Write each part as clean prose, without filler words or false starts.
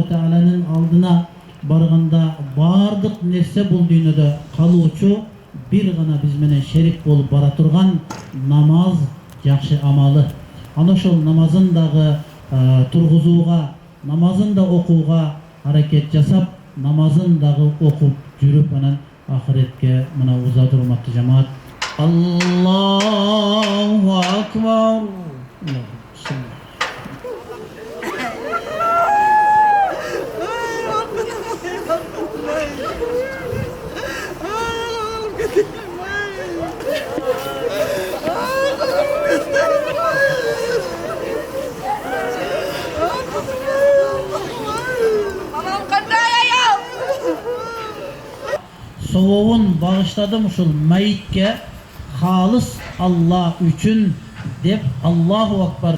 Teala'nın aldına barganda bardıq nerse bul dünyada kaluvçu bir gana biz menen şerik bolup bara turgan namaz жақсы амалы. Ана шол намазын дагы тургузууга, намазын да окууга аракет жасап, намазын дагы окуп жүрүп анан ахиретке мына узат урматтуу жамаат. Аллаху акбар. Soğuğun bağışladım şul mayitke halis Allah üçün dep Allahu Akbar.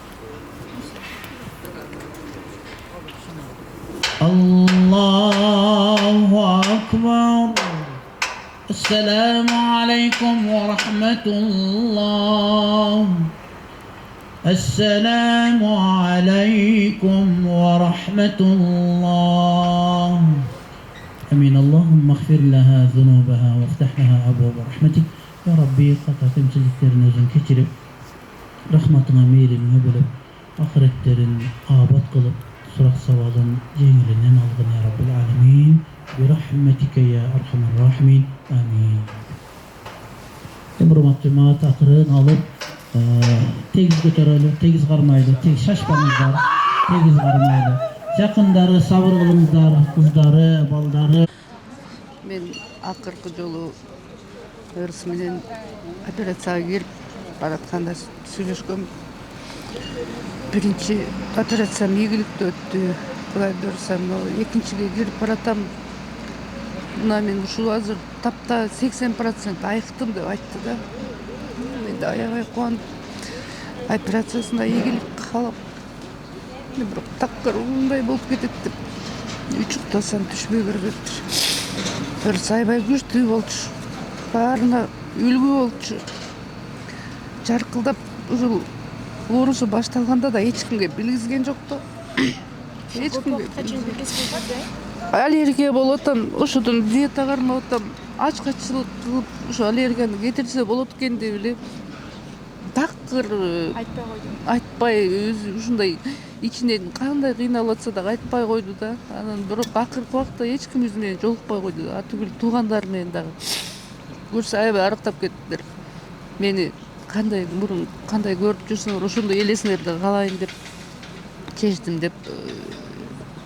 Allahu Akbar. Esselamu aleyküm ve rahmetullah. Esselamu aleyküm ve rahmetullah. Amin. Allahümme gfir laha zunubaha ve iftah laha abwaba rahmetik. Ya Rabbi hata temsilliklerini özün keçirip rahmatına meylimine bölüp ahiretlerin abat kılıp surak savalın cengilinden algın ya Rabbil alemin. Bi rahmetike ya arhamar rahimin. Amin. Hurmat cemaat akırın alıp tegiz götürülür, tegiz karmaydı, tegiz şaşpanızlar, tegiz karmaydı. Жақындары, сабыр кылыңыздар, кыздары, балдары. Мен акыркы жолу өрүс менен операцияга кирип баратканда сүйлөшкөм. Биринчи операциям ийгиликтүү өттү. Кудайды буйрса, экинчиге кирип баратам. Мына мен ушул азыр тапта 80% айыктым деп айтты да. Мен да аябай кубанып, операциясына ийгилик каалап бирок такыр мындай болуп кетет деп учуктасам түшпөй бербептир. Бир сайбай күчтүү болчу. Баарына үлгү болчу. Жаркылдап ушул оорусу башталганда да эч кимге билгизген жок да. Эч кимге аллергия болуп атам, ошодон диета кармап атам. Ачкаччылык кылып ушу аллергияны кетирсе болот экен деп эле такыр айтпай өзү ушундай ичинен кандай кыйналып атса да айтпай койду да. Анан бирок акыркы убакта эч ким биз менен жолукпай койду. Атүгүл туугандар менен дагы көрсө аябай арыктап кеттиптир. Мени кандай мурун кандай көрүп жүрсөңөр ошондой элесиңерди каалайын деп чечтим деп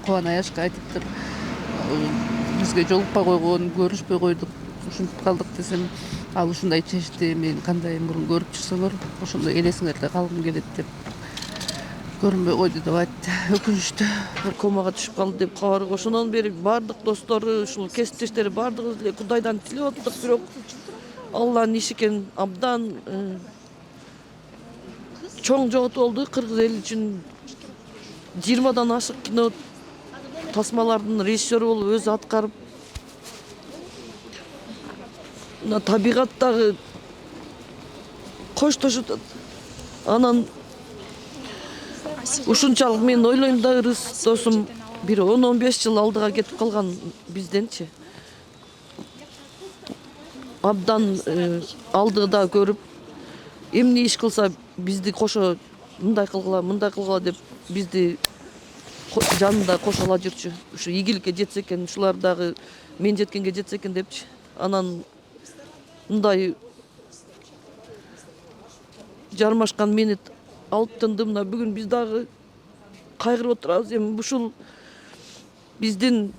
Кубана Аяшка айтыптыр. Бизге жолукпай койгон, көрүшпөй койдук, ушинтип калдык десем, ал ушундай чечти. Мен кандай мурун көрүп жүрсөңөр ошондой элесиңерди калгым келет деп көрүнбөй койду деп айтты. Өкүнүчтүү. Комага түшүп калды деп кабар. Ошондон бери бардык достору, ушул кесиптештери бардыгыбыз эле Кудайдан тилеп аттык, бирок Алланын иши экен, абдан чоң жоготуу болду. Кыргыз эли үчүн 20дан ашык кино тасмалардын режиссеру болуп өзү аткарып, мына табигаттагы коштошуп анан ушунчалык мен ойлойм да, ырыс досум бир 10-15 жыл алдыга кетип калган бизденчи. Абдан алдыда көрүп, эмне иш кылса бизди кошо мындай кылгыла деп бизди жанында кошола жүрчү. Ушу ийгиликке жетсе экен, ушулар дагы мен жеткенге жетсе экен депчи. Анан мындай жармашкан мени алып тынды. Мына бүгүн биз дагы кайгырып отурабыз. Эми ушул биздин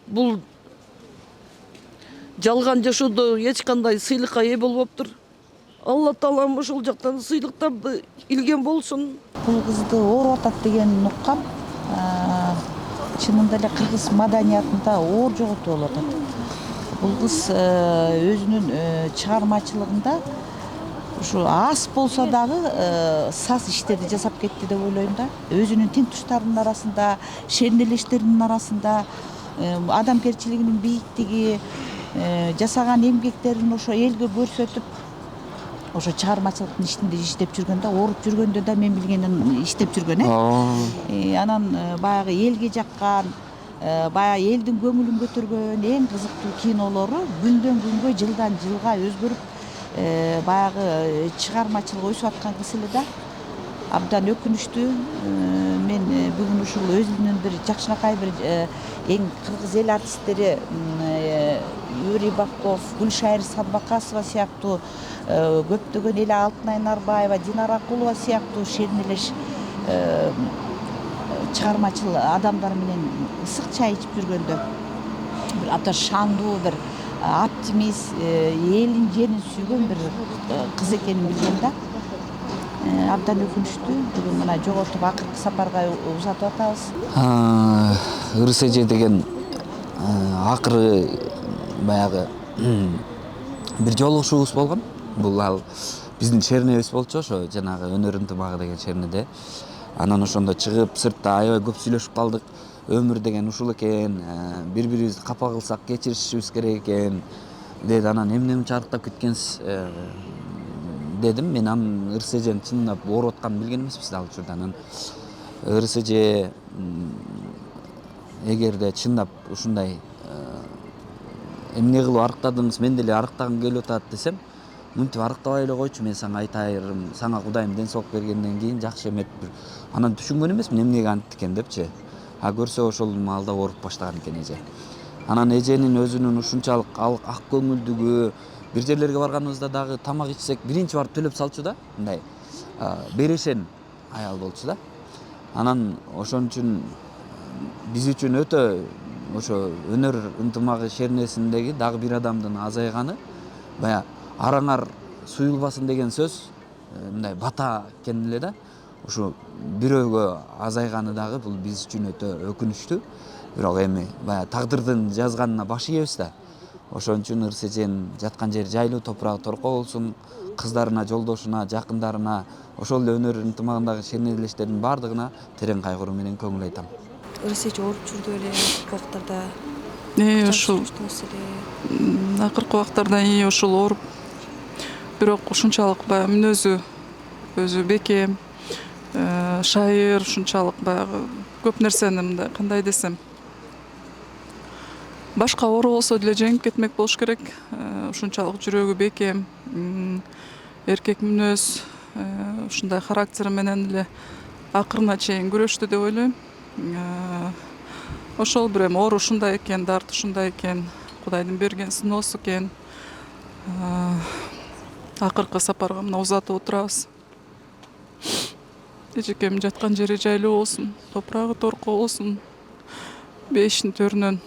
бул жалган жашоодо эч кандай сыйлыкка ээ болбоптур. Алла Таалам ушул жактан сыйлыктарды илген болсун. Бул кызды ооруп атат деген уккам. Чынында эле кыргыз маданиятында оор жоготуу болуп атат. Бул кыз өзүнүн чыгармачылыгында ушу аз болсо дагы саз иштерди жасап кетти деп ойлойм да. Өзүнүн тең туштарынын арасында, шенделештеринин арасында адамгерчилигинин бийиктиги, жасаган эмгектерин ошо элге көрсөтүп, ошо чыгармачылыктын ишинде иштеп жүргөндө, ооруп жүргөндө да мен билгенин иштеп жүргөн. Анан баягы элге жаккан, баягы элдин көңүлүн көтөргөн эң кызыктуу кинолору күндөн күнгө жылдан жылга өзгөрүп баягы чыгармачылык өсүп аткан эле да. Абдан өкүнүчтүү. Мен бүгүн ушул өзүмдүн бир жакшынакай бир эң кыргыз эл артисттери Юрий Бабков, Гүлшайыр Садбакасова сыяктуу көптөгөн эле Алтынай Нарбаева, Динара Акулова сыяктуу шернелеш чыгармачыл адамдар менен ысык чай ичип жүргөндө бир абдан шаңдуу, бир оптимист, элин жерин сүйгөн бир кыз экенин билген да. Абдан өкүнүчтүү. Бүгүн мына жоготуп акыркы сапарга узатып атабыз. РСЖ деген акыры баягы бир жолугушуубуз болгон. Бул ал биздин шернебиз болчу, ошо жанагы өнөр ынтымагы деген шернеде. Анан ошондо чыгып сыртта аябай көп сүйлөшүп калдык. Өмүр деген ушул экен, бири-бирибизди капа кылсак кечиришибиз керек экен деди. Анан эмне мынча арыктап кеткенсиз дедим. Мен анын РСЖнин чындап ооруп атканын билген эмеспиз ал учурда. Анан РСЖ эгерде чындап ушундай эмне кылып арыктадыңыз, мен деле арыктагым келип атат десем, мынтип арыктабай эле койчу, мен сага айтайын, сага Кудайым ден соолук бергенден кийин жакшы эметип анан түшүнгөн эмесмин эмнеге антты экен депчи. Көрсө ошол маалда ооруп баштаган экен эже. Анан эженин өзүнүн ушунчалык ак көңүлдүгү, бир жерлерге барганыбызда дагы тамак ичсек биринчи барып төлөп салчу да, мындай берешен аял болчу да. Анан ошон үчүн биз үчүн өтө ошо өнөр ынтымагы шернесиндеги дагы бир адамдын азайганы баягы араңар суюлбасын деген сөз мындай бата экен эле да. Ушу бирөөгө азайганы дагы бул биз үчүн өтө өкүнүчтүү. Бирок эми баягы тагдырдын жазганына баш ийебиз да. Ошон үчүн РСЖнин жаткан жери жайлуу, топурагы торко болсун, кыздарына, жолдошуна, жакындарына, ошол эле өнөр ынтымагындагы шернелештердин баардыгына терең кайгыруу менен көңүл айтам. РСЖ ооруп жүрдү беле убактарда. Ушул акыркы убактарда ушул ооруп. Бирок ушунчалык баягы мүнөзү өзү бекем, шайыр, ушунчалык баягы көп нерсени мындай кандай десем, башка оору болсо деле жеңип кетмек болуш керек. Ушунчалык жүрөгү бекем, эркек мүнөз, ушундай характери менен эле акырына чейин күрөштү деп ойлойм. Ошол бир эми оору ушундай экен, дарт ушундай экен, Кудайдын берген сыноосу экен. Акыркы сапарга мына узатып отурабыз. Эжекем жаткан жери жайлуу болсун, топурагы торко болсун, бейиштин төрүнөн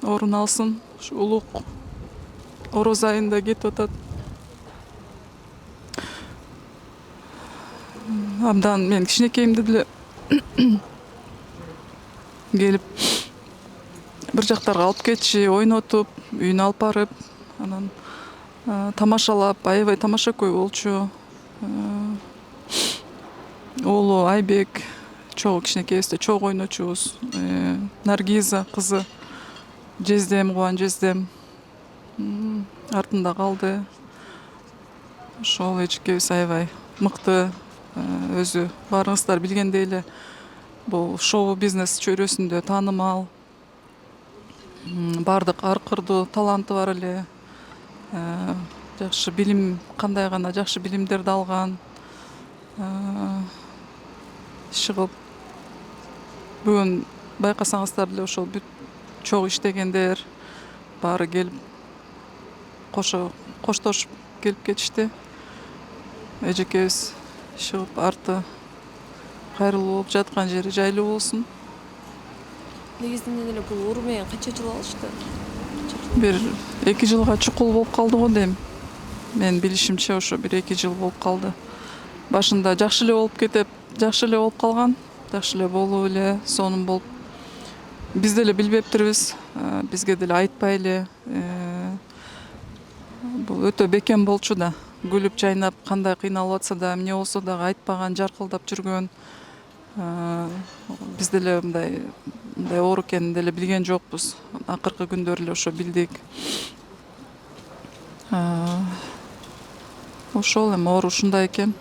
орун алсын. Ушу улук ороз айында кетип атат. Абдан мен кичинекейимде деле келип бир жактарга алып кетчи, ойнотуп, үйүнө алып барып, анан тамашалап, аябай тамашакөй болчу. Оолу Айбек, чогуу кичинекейибизде чогуу ойночубуз. Наргиза кызы, Жездем, Кубан Жездем артында калды. Ошол эжекебиз аябай мыкты, өзү баарыңыздар билгендей эле бул шоу бизнес чөйрөсүндө таанымал, баардык ар кырдуу таланты бар эле, жакшы билим, кандай гана жакшы билимдерди алган, чыгып бүгүн байкасаңыздар деле ошол бүт чогуу иштегендер баары келип коштошуп келип кетишти. Эжекебиз чыгып арты кайрылуу болуп, жаткан жери жайлуу болсун. Негизинен эле бул оору менен канча жыл алышты? Бир 2 жылга чукул болуп калды го дейм. Мен билишимче ошо бир 2 жыл болуп калды. Башында жакшы эле болуп кетип, жакшы эле болуп калган, жакшы эле болуп эле сонун болуп. Биз деле билбептирбиз, бизге деле айтпай эле. Бул өтө бекем болчу да. Күлүп жайнап, кандай кыйналып атса да, эмне болсо дагы айтпаган, жаркылдап жүргөн. Биз деле мындай оору экенин деле билген жокпуз. Акыркы күндөрү эле ошо билдик. Ошол эми оору ушундай экен.